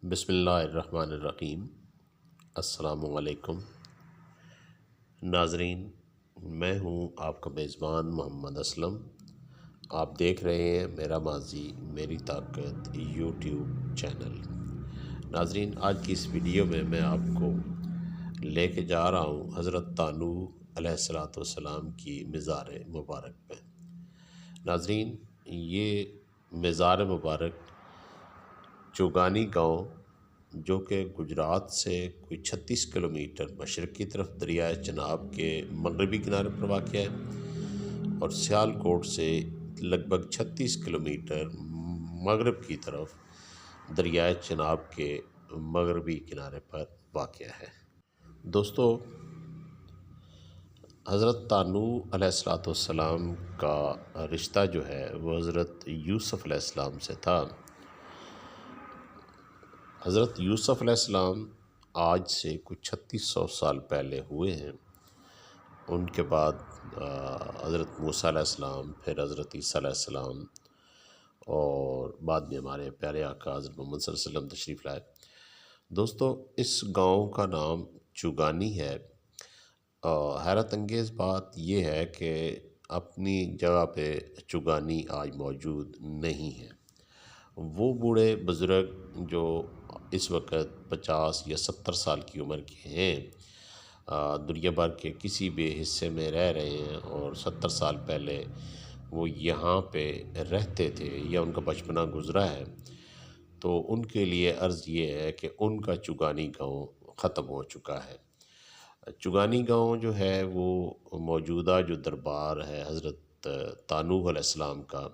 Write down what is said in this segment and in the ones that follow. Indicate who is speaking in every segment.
Speaker 1: بسم اللہ الرحمن الرحیم۔ السلام علیکم ناظرین، میں ہوں آپ کا میزبان محمد اسلم۔ آپ دیکھ رہے ہیں میرا ماضی میری طاقت یوٹیوب چینل۔ ناظرین، آج کی اس ویڈیو میں آپ کو لے کے جا رہا ہوں حضرت طانوح علیہ السلام کی مزار مبارک پہ۔ ناظرین، یہ مزار مبارک چوگانی گاؤں جو کہ گجرات سے کوئی 36 کلومیٹر مشرق کی طرف دریائے چناب کے مغربی کنارے پر واقع ہے، اور سیالکوٹ سے لگ بھگ 36 کلومیٹر مغرب کی طرف دریائے چناب کے مغربی کنارے پر واقع ہے۔ دوستو، حضرت طانوح علیہ السلام کا رشتہ جو ہے وہ حضرت یوسف علیہ السلام سے تھا۔ حضرت یوسف علیہ السلام آج سے کچھ 3600 سال پہلے ہوئے ہیں۔ ان کے بعد حضرت موسیٰ علیہ السلام، پھر حضرت عیسیٰ علیہ السلام، اور بعد میں ہمارے پیارے آقا حضرت محمد صلی اللہ علیہ وسلم تشریف لائے۔ دوستو، اس گاؤں کا نام چوگانی ہے۔ حیرت انگیز بات یہ ہے کہ اپنی جگہ پہ چوگانی آج موجود نہیں ہے۔ وہ بوڑھے بزرگ جو اس وقت 50 یا 70 سال کی عمر کے ہیں، دنیا بھر کے کسی بھی حصے میں رہ رہے ہیں، اور 70 سال پہلے وہ یہاں پہ رہتے تھے یا ان کا بچپنا گزرا ہے، تو ان کے لیے عرض یہ ہے کہ ان کا چوگانی گاؤں ختم ہو چکا ہے۔ چوگانی گاؤں جو ہے وہ موجودہ جو دربار ہے حضرت طانوح علیہ السلام کا،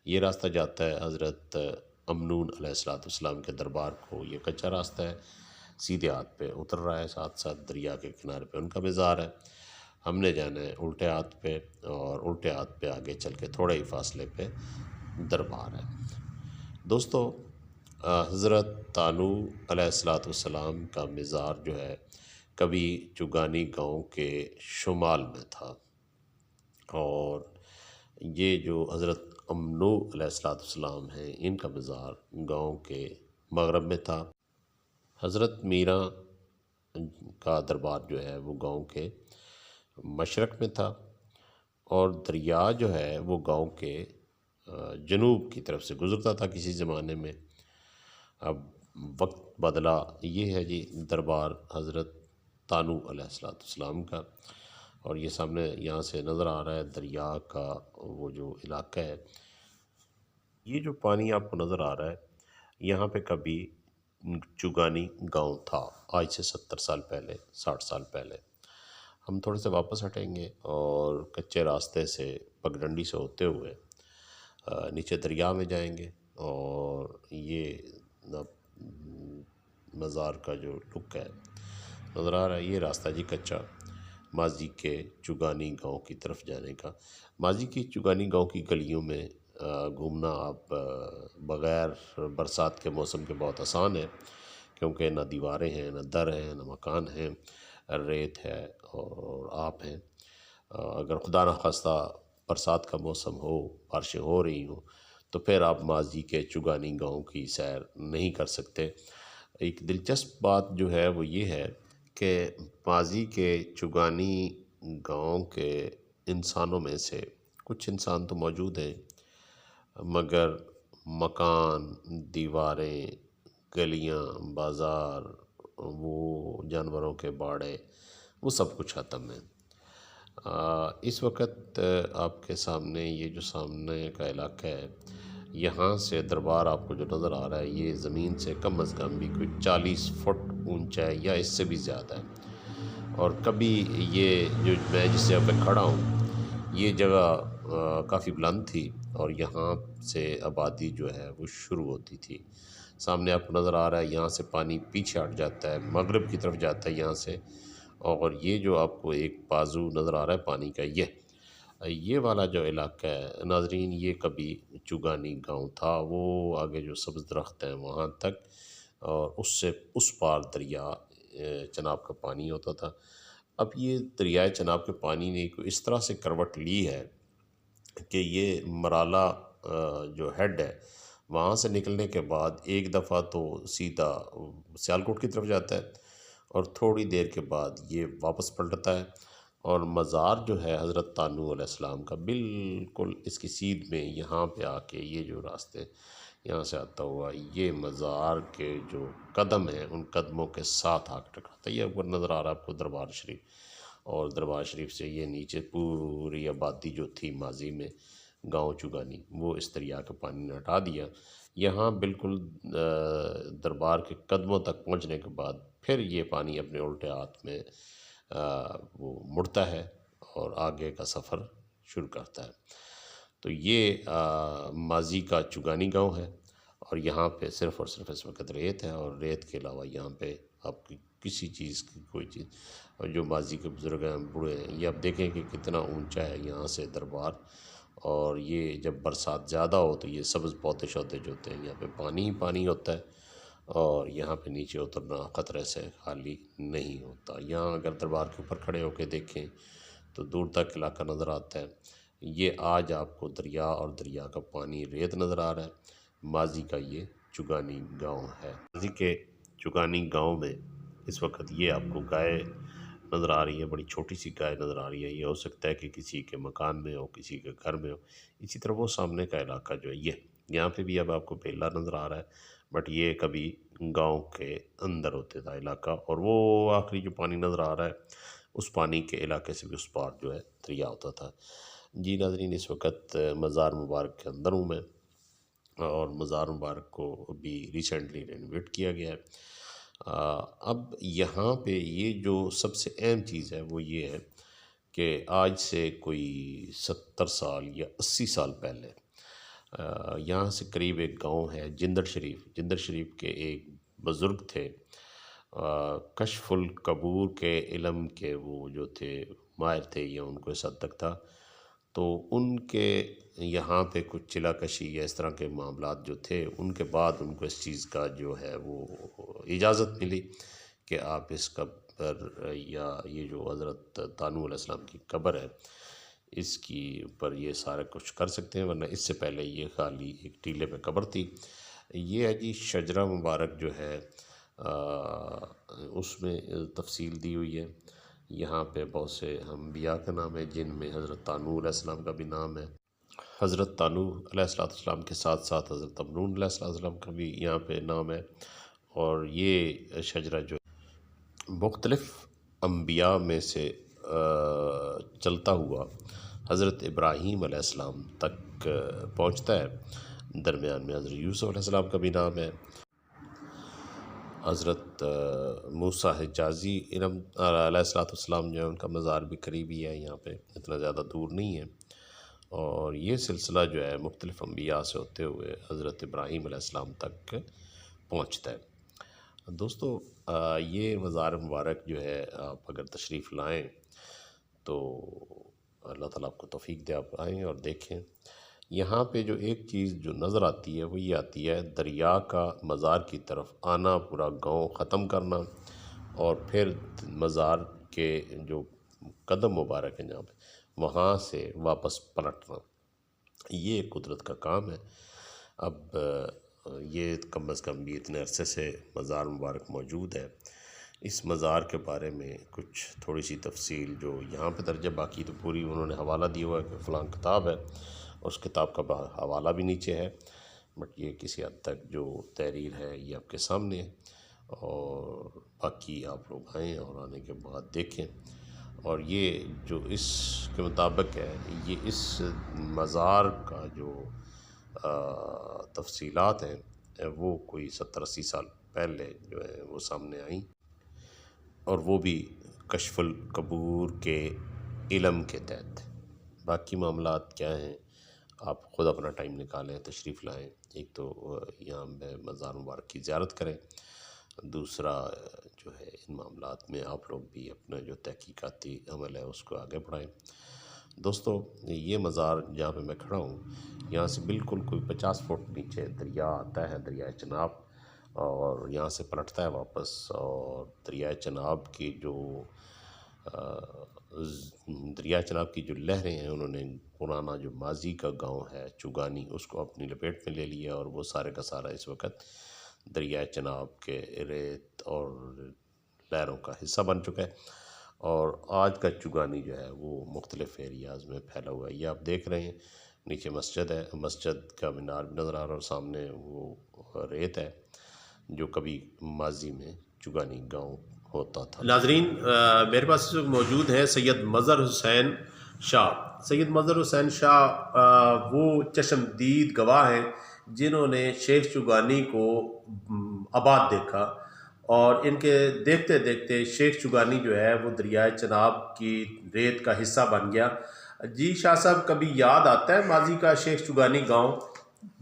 Speaker 1: یہ راستہ جاتا ہے حضرت امنون علیہ السلام کے دربار کو۔ یہ کچا راستہ ہے، سیدھے ہاتھ پہ اتر رہا ہے، ساتھ ساتھ دریا کے کنارے پہ ان کا مزار ہے۔ ہم نے جانا ہے الٹے ہاتھ پہ، اور الٹے ہاتھ پہ آگے چل کے تھوڑے ہی فاصلے پہ دربار ہے۔ دوستو، حضرت طانوح علیہ السلام کا مزار جو ہے کبھی چوگانی گاؤں کے شمال میں تھا، اور یہ جو حضرت امنون علیہ السلام ہیں، ان کا مزار گاؤں کے مغرب میں تھا۔ حضرت میراں کا دربار جو ہے وہ گاؤں کے مشرق میں تھا، اور دریا جو ہے وہ گاؤں کے جنوب کی طرف سے گزرتا تھا کسی زمانے میں۔ اب وقت بدلا، یہ ہے جی دربار حضرت طانوح علیہ السلام کا، اور یہ سامنے یہاں سے نظر آ رہا ہے دریا کا وہ جو علاقہ ہے۔ یہ جو پانی آپ کو نظر آ رہا ہے، یہاں پہ کبھی چوگانی گاؤں تھا، آج سے 70 سال پہلے، 60 سال پہلے۔ ہم تھوڑے سے واپس ہٹیں گے اور کچے راستے سے پگڈنڈی سے ہوتے ہوئے نیچے دریا میں جائیں گے، اور یہ مزار کا جو لک ہے نظر آ رہا ہے، یہ راستہ جی کچا ماضی کے چوگانی گاؤں کی طرف جانے کا۔ ماضی کی چوگانی گاؤں کی گلیوں میں گھومنا آپ بغیر برسات کے موسم کے بہت آسان ہے، کیونکہ نہ دیواریں ہیں، نہ در ہیں، نہ مکان ہیں، ریت ہے اور آپ ہیں۔ اگر خدا نخواستہ برسات کا موسم ہو، بارشیں ہو رہی ہوں، تو پھر آپ ماضی کے چوگانی گاؤں کی سیر نہیں کر سکتے۔ ایک دلچسپ بات جو ہے وہ یہ ہے کہ ماضی کے چوگانی گاؤں کے انسانوں میں سے کچھ انسان تو موجود ہیں، مگر مکان، دیواریں، گلیاں، بازار، وہ جانوروں کے باڑے، وہ سب کچھ ختم ہے۔ اس وقت آپ کے سامنے یہ جو سامنے کا علاقہ ہے، یہاں سے دربار آپ کو جو نظر آ رہا ہے، یہ زمین سے کم از کم بھی کوئی 40 فٹ اونچا ہے یا اس سے بھی زیادہ ہے۔ اور کبھی یہ جو میں جس جگہ پہ کھڑا ہوں، یہ جگہ کافی بلند تھی، اور یہاں سے آبادی جو ہے وہ شروع ہوتی تھی۔ سامنے آپ کو نظر آ رہا ہے، یہاں سے پانی پیچھے ہٹ جاتا ہے، مغرب کی طرف جاتا ہے یہاں سے، اور یہ جو آپ کو ایک بازو نظر آ رہا ہے پانی کا، یہ والا جو علاقہ ہے ناظرین، یہ کبھی چوگانی گاؤں تھا۔ وہ آگے جو سبز درخت ہیں وہاں تک، اور اس سے اس پار دریا چناب کا پانی ہوتا تھا۔ اب یہ دریائے چناب کے پانی نے اس طرح سے کروٹ لی ہے کہ یہ مرالہ جو ہیڈ ہے وہاں سے نکلنے کے بعد ایک دفعہ تو سیدھا سیالکوٹ کی طرف جاتا ہے اور تھوڑی دیر کے بعد یہ واپس پلٹتا ہے، اور مزار جو ہے حضرت طانوح علیہ السلام کا بالکل اس کی سیدھ میں یہاں پہ آ کے یہ جو راستے یہاں سے آتا ہوا یہ مزار کے جو قدم ہیں ان قدموں کے ساتھ آ کے ٹکراتا ہے۔ یہ اوپر نظر آ رہا ہے آپ کو دربار شریف، اور دربار شریف سے یہ نیچے پوری آبادی جو تھی ماضی میں گاؤں چگانی، وہ اس دریا کے پانی نے ہٹا دیا۔ یہاں بالکل دربار کے قدموں تک پہنچنے کے بعد پھر یہ پانی اپنے الٹے ہاتھ میں وہ مڑتا ہے اور آگے کا سفر شروع کرتا ہے۔ تو یہ ماضی کا چگانی گاؤں ہے، اور یہاں پہ صرف اور صرف اس وقت ریت ہے، اور ریت کے علاوہ یہاں پہ آپ کی کسی چیز کی کوئی چیز، اور جو ماضی کے بزرگ ہیں بوڑھے ہیں، یہ آپ دیکھیں کہ کتنا اونچا ہے یہاں سے دربار، اور یہ جب برسات زیادہ ہو تو یہ سبز پودے شودے جو ہوتے ہیں یہاں پہ پانی ہی پانی ہوتا ہے، اور یہاں پہ نیچے اترنا خطرے سے خالی نہیں ہوتا۔ یہاں اگر دربار کے اوپر کھڑے ہو کے دیکھیں تو دور تک علاقہ نظر آتا ہے۔ یہ آج آپ کو دریا اور دریا کا پانی ریت نظر آ رہا ہے، ماضی کا یہ چگانی گاؤں ہے۔ ماضی کے چگانی گاؤں میں اس وقت یہ آپ کو گائے نظر آ رہی ہے، بڑی چھوٹی سی گائے نظر آ رہی ہے۔ یہ ہو سکتا ہے کہ کسی کے مکان میں ہو، کسی کے گھر میں ہو۔ اسی طرح وہ سامنے کا علاقہ جو ہے یہاں پہ بھی اب آپ کو بیلا نظر آ رہا ہے، بٹ یہ کبھی گاؤں کے اندر ہوتے تھا علاقہ، اور وہ آخری جو پانی نظر آ رہا ہے اس پانی کے علاقے سے بھی اس پار جو ہے دریا ہوتا تھا۔ جی ناظرین، اس وقت مزار مبارک کے اندر ہوں میں، اور مزار مبارک کو بھی ریسنٹلی رینوویٹ کیا گیا ہے۔ اب یہاں پہ یہ جو سب سے اہم چیز ہے وہ یہ ہے کہ آج سے کوئی 70 سال یا 80 سال پہلے یہاں سے قریب ایک گاؤں ہے جندر شریف۔ جندر شریف کے ایک بزرگ تھے، کشف القبور کے علم کے وہ جو تھے ماہر تھے، یا ان کو اس حد تک تھا، تو ان کے یہاں پہ کچھ چلا کشی یا اس طرح کے معاملات جو تھے، ان کے بعد ان کو اس چیز کا جو ہے وہ اجازت ملی کہ آپ اس قبر یا یہ جو حضرت طانوح علیہ السلام کی قبر ہے اس کی اوپر یہ سارا کچھ کر سکتے ہیں، ورنہ اس سے پہلے یہ خالی ایک ٹیلے پہ قبر تھی۔ یہ ہے جی شجرہ مبارک جو ہے اس میں تفصیل دی ہوئی ہے۔ یہاں پہ بہت سے انبیاء کا نام ہے، جن میں حضرت طانوح علیہ السلام کا بھی نام ہے۔ حضرت طانوح علیہ السلام کے ساتھ ساتھ حضرت امرون علیہ السلام کا بھی یہاں پہ نام ہے، اور یہ شجرہ جو مختلف انبیاء میں سے چلتا ہوا حضرت ابراہیم علیہ السلام تک پہنچتا ہے۔ درمیان میں حضرت یوسف علیہ السلام کا بھی نام ہے۔ حضرت موسیٰ حجازی علیہ السلام جو ہے ان کا مزار بھی قریبی ہے، یہاں پہ اتنا زیادہ دور نہیں ہے، اور یہ سلسلہ جو ہے مختلف انبیاء سے ہوتے ہوئے حضرت ابراہیم علیہ السلام تک پہنچتا ہے۔ دوستو، یہ مزار مبارک جو ہے آپ اگر تشریف لائیں تو اللہ تعالیٰ آپ کو توفیق دے، آپ آئیں اور دیکھیں۔ یہاں پہ جو ایک چیز جو نظر آتی ہے وہ یہ آتی ہے، دریا کا مزار کی طرف آنا، پورا گاؤں ختم کرنا، اور پھر مزار کے جو قدم مبارک ہیں جہاں پہ وہاں سے واپس پلٹنا، یہ ایک قدرت کا کام ہے۔ اب یہ کم از کم بھی اتنے عرصے سے مزار مبارک موجود ہے۔ اس مزار کے بارے میں کچھ تھوڑی سی تفصیل جو یہاں پہ درج ہے، باقی تو پوری انہوں نے حوالہ دیا ہوا ہے کہ فلاں کتاب ہے، اس کتاب کا حوالہ بھی نیچے ہے، بٹ یہ کسی حد تک جو تحریر ہے یہ آپ کے سامنے ہے، اور باقی آپ لوگ آئیں اور آنے کے بعد دیکھیں۔ اور یہ جو اس کے مطابق ہے، یہ اس مزار کا جو تفصیلات ہیں وہ کوئی 70-80 سال پہلے جو ہے وہ سامنے آئیں، اور وہ بھی کشف القبور کے علم کے تحت۔ باقی معاملات کیا ہیں آپ خود اپنا ٹائم نکالیں، تشریف لائیں۔ ایک تو یہاں پہ مزار مبارک کی زیارت کریں، دوسرا جو ہے ان معاملات میں آپ لوگ بھی اپنا جو تحقیقاتی عمل ہے اس کو آگے بڑھائیں۔ دوستو، یہ مزار جہاں پہ میں کھڑا ہوں یہاں سے بالکل کوئی 50 فٹ نیچے دریا آتا ہے، دریائے چناب، اور یہاں سے پلٹتا ہے واپس، اور دریائے چناب کی جو دریا چناب کی جو لہریں ہیں انہوں نے پرانا جو ماضی کا گاؤں ہے چوگانی اس کو اپنی لپیٹ میں لے لیا، اور وہ سارے کا سارا اس وقت دریا چناب کے ریت اور لہروں کا حصہ بن چکا ہے۔ اور آج کا چوگانی جو ہے وہ مختلف ایریاز میں پھیلا ہوا ہے۔ یہ آپ دیکھ رہے ہیں نیچے مسجد ہے، مسجد کا مینار بھی نظر آ رہا ہے، اور سامنے وہ ریت ہے جو کبھی ماضی میں چوگانی گاؤں ہوتا تھا۔ ناظرین، میرے پاس اس وقت موجود ہیں سید مظہر حسین شاہ۔ سید مظہر حسین شاہ وہ چشمدید گواہ ہیں جنہوں نے شیخ چوگانی کو آباد دیکھا، اور ان کے دیکھتے دیکھتے شیخ چوگانی جو ہے وہ دریائے چناب کی ریت کا حصہ بن گیا۔ جی شاہ صاحب، کبھی یاد آتا ہے ماضی کا شیخ چوگانی گاؤں؟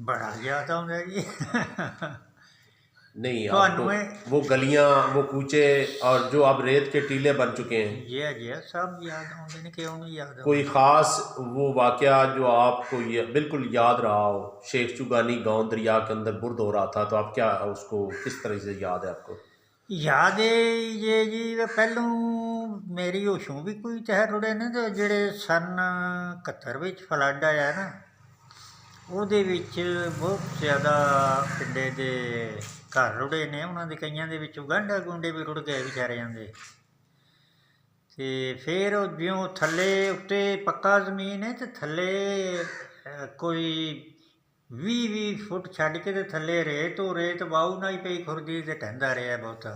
Speaker 2: بڑا یاد آؤں جی۔
Speaker 1: نہیں، آپ کو وہ گلیاں، وہ کوچے اور جو اب ریت کے ٹیلے بن چکے ہیں،
Speaker 2: جی سب یاد آؤں نے، کیوں نہیں یاد؟
Speaker 1: کوئی خاص وہ واقعہ جو آپ کو بالکل یاد رہا ہو؟ شیخ چوگانی گاؤں دریا کے اندر برد ہو رہا تھا، تو آپ کیا اس کو کس طرح سے یاد ہے آپ کو؟
Speaker 2: یاد ہے یہ جی، پہلوں میری ہوشوں بھی کوئی تہر رڑے نے، تو جڑے سن 71 فلڈ آیا نا، وہ بہت زیادہ پنڈے دے گھر رڑے نے، انہوں نے کئیاں دے وچوں گانڈا گونڈے بھی رڑ گئے بیچاریاں دے۔ تے پھر جیوں تھلے اتنے پکا زمین ہے، تو تھلے کوئی 20 فٹ چھڈ کے تے تھلے ریت، ریت واؤ نہ ہی پئی کھردی تے ٹہندا رہا بہتا۔